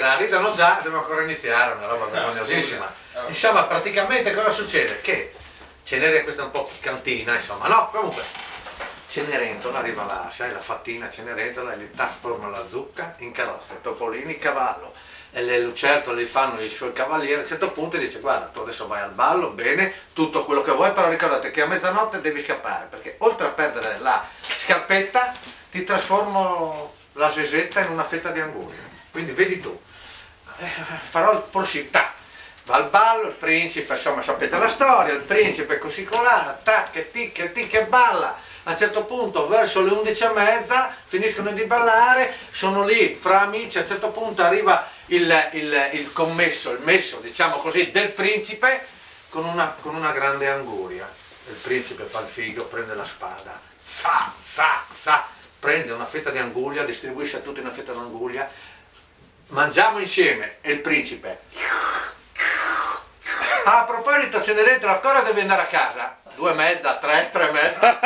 la ridano già, devo ancora iniziare, una roba vergognosissima. Insomma, praticamente cosa succede? Che Cenerentola, questa è un po' piccantina, insomma, no, comunque, Cenerentola arriva là, sai, la fattina Cenerentola e gli trasforma la zucca in carrozza, i topolini cavallo, e le lucertole gli fanno i suoi cavalieri. A un certo punto dice: guarda, tu adesso vai al ballo, bene, tutto quello che vuoi, però ricordate che a mezzanotte devi scappare, perché oltre a perdere la scarpetta, ti trasformo la sesetta in una fetta di anguria. Quindi vedi tu, farò il prossimo. Va al ballo, il principe, insomma sapete la storia, il principe così colà, che balla. A un certo punto, verso le 11:30, finiscono di ballare, sono lì fra amici. A un certo punto arriva il commesso, il messo, diciamo così, del principe con una grande anguria. Il principe fa il figo, prende la spada, prende una fetta di anguria, distribuisce a tutti una fetta di anguria, mangiamo insieme, e il principe... A proposito, Cenerentola ancora devi andare a casa? 2:30, 3:30.